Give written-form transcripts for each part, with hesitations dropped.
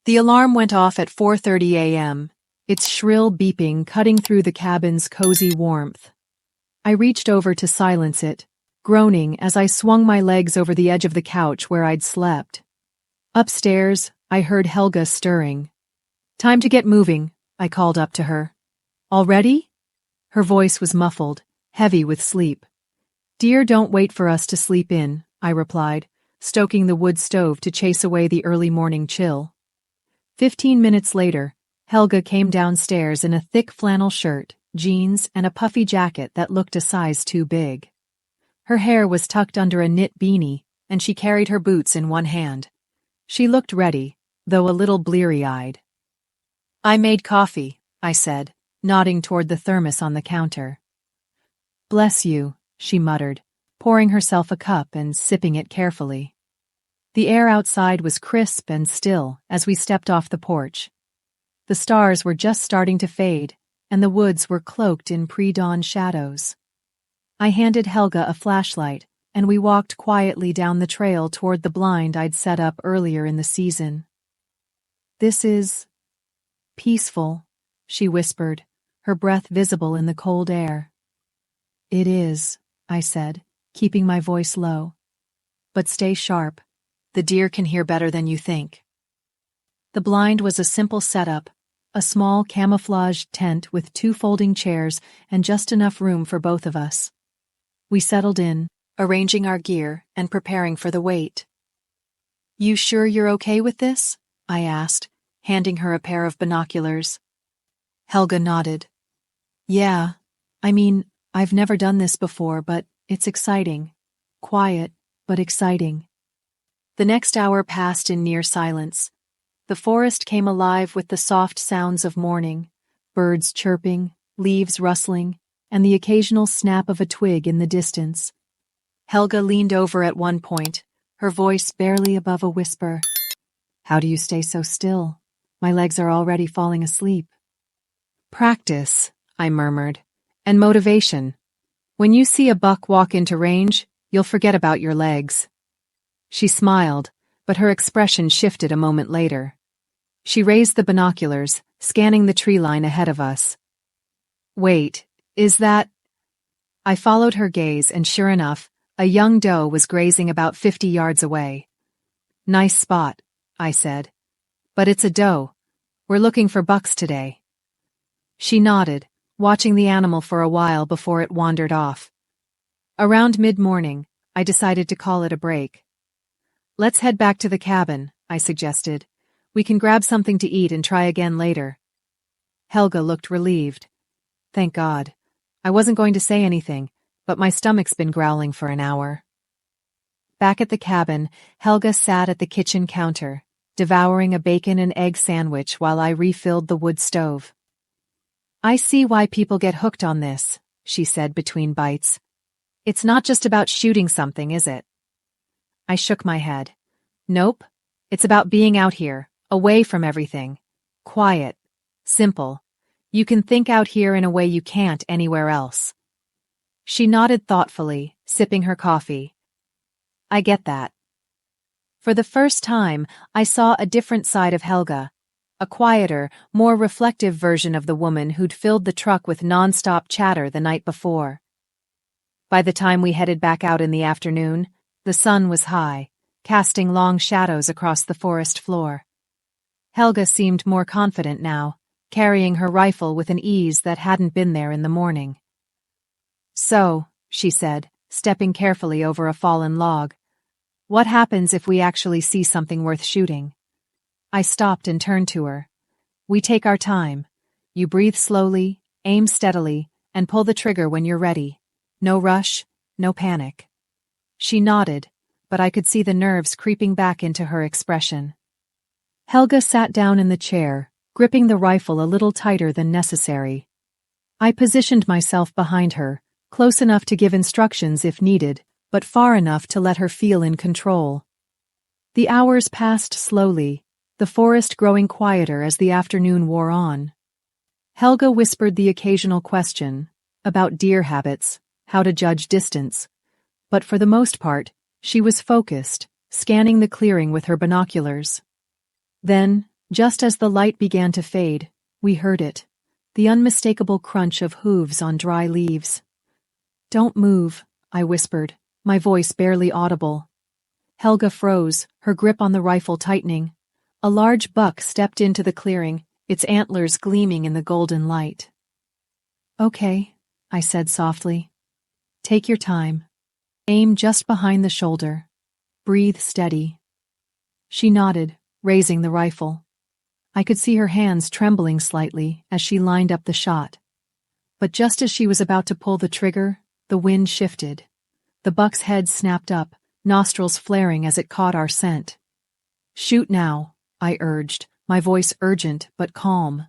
The alarm went off at 4:30 a.m., its shrill beeping cutting through the cabin's cozy warmth. I reached over to silence it, groaning as I swung my legs over the edge of the couch where I'd slept. Upstairs, I heard Helga stirring. "Time to get moving," I called up to her. "Already?" Her voice was muffled, heavy with sleep. "Dear, don't wait for us to sleep in," I replied, stoking the wood stove to chase away the early morning chill. 15 minutes later, Helga came downstairs in a thick flannel shirt, jeans, and a puffy jacket that looked a size too big. Her hair was tucked under a knit beanie, and she carried her boots in one hand. She looked ready, though a little bleary-eyed. "I made coffee," I said, nodding toward the thermos on the counter. "Bless you," she muttered, pouring herself a cup and sipping it carefully. The air outside was crisp and still as we stepped off the porch. The stars were just starting to fade, and the woods were cloaked in pre-dawn shadows. I handed Helga a flashlight, and we walked quietly down the trail toward the blind I'd set up earlier in the season. "This is peaceful," she whispered, her breath visible in the cold air. "It is," I said, keeping my voice low. "But stay sharp. The deer can hear better than you think." The blind was a simple setup, a small camouflaged tent with 2 folding chairs and just enough room for both of us. We settled in, arranging our gear and preparing for the wait. "You sure you're okay with this?" I asked, handing her a pair of binoculars. Helga nodded. "Yeah, I mean, I've never done this before, but it's exciting. Quiet, but exciting." The next hour passed in near silence. The forest came alive with the soft sounds of morning, birds chirping, leaves rustling, and the occasional snap of a twig in the distance. Helga leaned over at one point, her voice barely above a whisper. "How do you stay so still? My legs are already falling asleep." "Practice," I murmured, "and motivation. When you see a buck walk into range, you'll forget about your legs." She smiled, but her expression shifted a moment later. She raised the binoculars, scanning the tree line ahead of us. "Wait, is that—" I followed her gaze, and sure enough, a young doe was grazing about 50 yards away. "Nice spot," I said. "But it's a doe. We're looking for bucks today." She nodded, watching the animal for a while before it wandered off. Around mid-morning, I decided to call it a break. "Let's head back to the cabin," I suggested. "We can grab something to eat and try again later." Helga looked relieved. "Thank God. I wasn't going to say anything, but my stomach's been growling for an hour." Back at the cabin, Helga sat at the kitchen counter, devouring a bacon and egg sandwich while I refilled the wood stove. "I see why people get hooked on this," she said between bites. "It's not just about shooting something, is it?" I shook my head. "Nope. It's about being out here, away from everything. Quiet. Simple. You can think out here in a way you can't anywhere else." She nodded thoughtfully, sipping her coffee. "I get that." For the first time, I saw a different side of Helga, a quieter, more reflective version of the woman who'd filled the truck with non-stop chatter the night before. By the time we headed back out in the afternoon, the sun was high, casting long shadows across the forest floor. Helga seemed more confident now, carrying her rifle with an ease that hadn't been there in the morning. "So," she said, stepping carefully over a fallen log, "what happens if we actually see something worth shooting?" I stopped and turned to her. "We take our time. You breathe slowly, aim steadily, and pull the trigger when you're ready. No rush, no panic." She nodded, but I could see the nerves creeping back into her expression. Helga sat down in the chair, gripping the rifle a little tighter than necessary. I positioned myself behind her, close enough to give instructions if needed, but far enough to let her feel in control. The hours passed slowly, the forest growing quieter as the afternoon wore on. Helga whispered the occasional question, about deer habits, how to judge distance, but for the most part, she was focused, scanning the clearing with her binoculars. Then, Just as the light began to fade, we heard it, the unmistakable crunch of hooves on dry leaves. "Don't move," I whispered, my voice barely audible. Helga froze, her grip on the rifle tightening. A large buck stepped into the clearing, its antlers gleaming in the golden light. "Okay," I said softly. "Take your time. Aim just behind the shoulder. Breathe steady." She nodded, raising the rifle. I could see her hands trembling slightly as she lined up the shot. But just as she was about to pull the trigger, the wind shifted. The buck's head snapped up, nostrils flaring as it caught our scent. "Shoot now," I urged, my voice urgent but calm.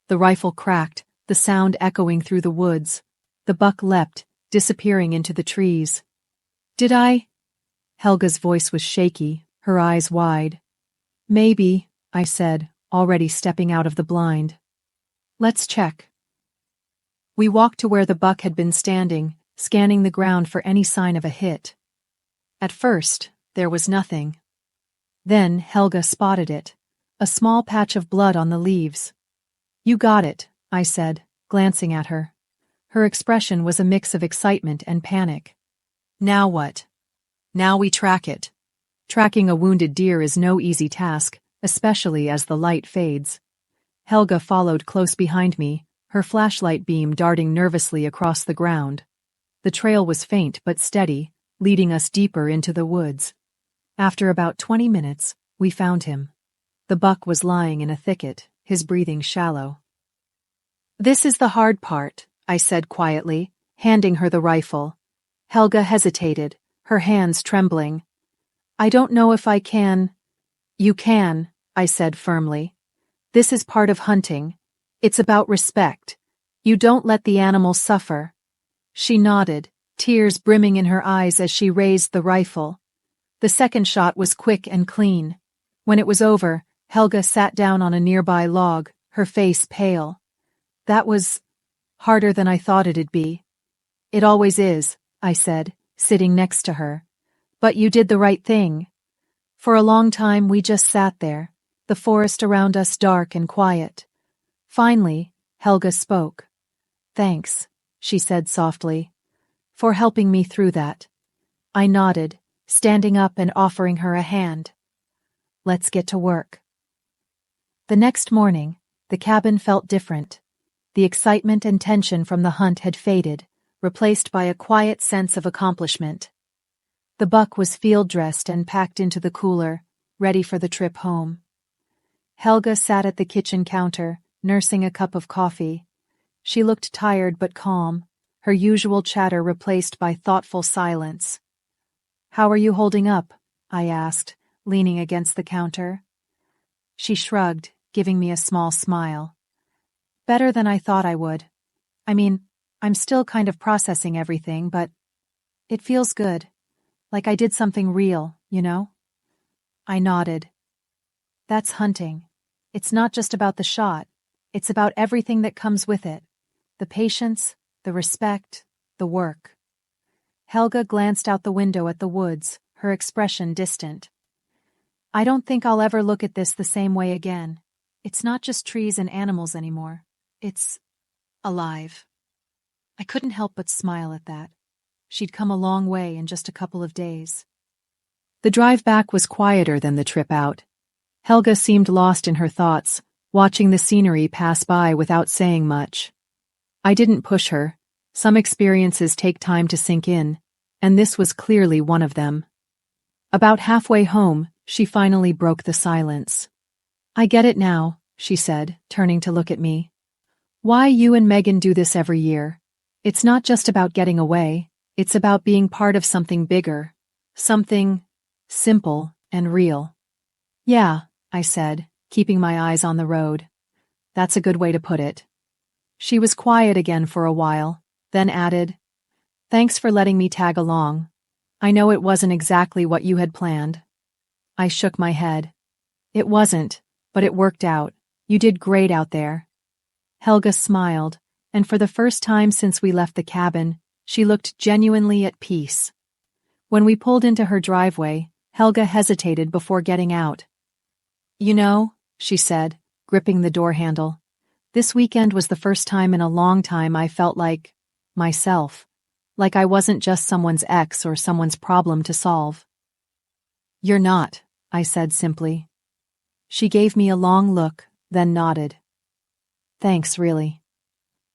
The rifle cracked, the sound echoing through the woods. The buck leapt, disappearing into the trees. "Did I?" Helga's voice was shaky, her eyes wide. "Maybe," I said, already stepping out of the blind. "Let's check." We walked to where the buck had been standing, scanning the ground for any sign of a hit. At first, there was nothing. Then Helga spotted it, a small patch of blood on the leaves. "You got it," I said, glancing at her. Her expression was a mix of excitement and panic. "Now what?" "Now we track it." Tracking a wounded deer is no easy task, especially as the light fades. Helga followed close behind me, her flashlight beam darting nervously across the ground. The trail was faint but steady, leading us deeper into the woods. After about 20 minutes, we found him. The buck was lying in a thicket, his breathing shallow. "This is the hard part," I said quietly, handing her the rifle. Helga hesitated, her hands trembling. "I don't know if I can." "You can," I said firmly. "This is part of hunting. It's about respect. You don't let the animal suffer." She nodded, tears brimming in her eyes as she raised the rifle. The second shot was quick and clean. When it was over, Helga sat down on a nearby log, her face pale. "That was harder than I thought it'd be." "It always is," I said, sitting next to her. "But you did the right thing." For a long time we just sat there, the forest around us dark and quiet. Finally, Helga spoke. "Thanks," she said softly, "for helping me through that." I nodded, standing up and offering her a hand. "Let's get to work." The next morning, the cabin felt different. The excitement and tension from the hunt had faded, replaced by a quiet sense of accomplishment. The buck was field-dressed and packed into the cooler, ready for the trip home. Helga sat at the kitchen counter, nursing a cup of coffee. She looked tired but calm, her usual chatter replaced by thoughtful silence. "How are you holding up?" I asked, leaning against the counter. She shrugged, giving me a small smile. "Better than I thought I would. I mean, I'm still kind of processing everything, but it feels good. Like I did something real, you know?" I nodded. "That's hunting. It's not just about the shot. It's about everything that comes with it. The patience, the respect, the work." Helga glanced out the window at the woods, her expression distant. "I don't think I'll ever look at this the same way again. It's not just trees and animals anymore. It's alive." I couldn't help but smile at that. She'd come a long way in just a couple of days. The drive back was quieter than the trip out. Helga seemed lost in her thoughts, watching the scenery pass by without saying much. I didn't push her. Some experiences take time to sink in, and this was clearly one of them. About halfway home, she finally broke the silence. "I get it now," she said, turning to look at me. "Why you and Megan do this every year. It's not just about getting away, it's about being part of something bigger, something simple and real." "Yeah," I said, keeping my eyes on the road. "That's a good way to put it." She was quiet again for a while, then added, "Thanks for letting me tag along. I know it wasn't exactly what you had planned." I shook my head. "It wasn't, but it worked out. You did great out there." Helga smiled, and for the first time since we left the cabin, she looked genuinely at peace. When we pulled into her driveway, Helga hesitated before getting out. "You know," she said, gripping the door handle. This weekend was the first time in a long time I felt like myself, like I wasn't just someone's ex or someone's problem to solve. You're not, I said simply. She gave me a long look, then nodded. Thanks, really.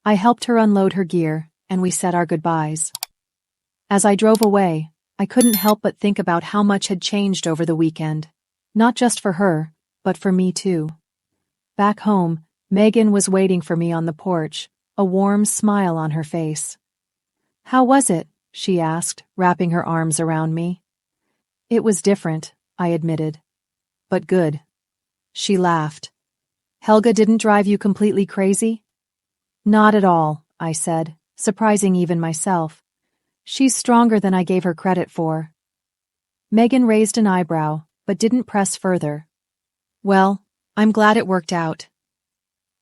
I helped her unload her gear, and we said our goodbyes. As I drove away, I couldn't help but think about how much had changed over the weekend. Not just for her, but for me too. Back home, Megan was waiting for me on the porch, a warm smile on her face. How was it? She asked, wrapping her arms around me. It was different, I admitted. But good. She laughed. Helga didn't drive you completely crazy? Not at all, I said, surprising even myself. She's stronger than I gave her credit for. Megan raised an eyebrow, but didn't press further. Well, I'm glad it worked out.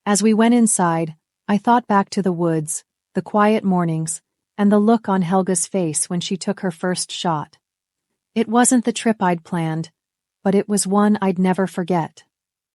As we went inside, I thought back to the woods, the quiet mornings, and the look on Helga's face when she took her first shot. It wasn't the trip I'd planned, but it was one I'd never forget.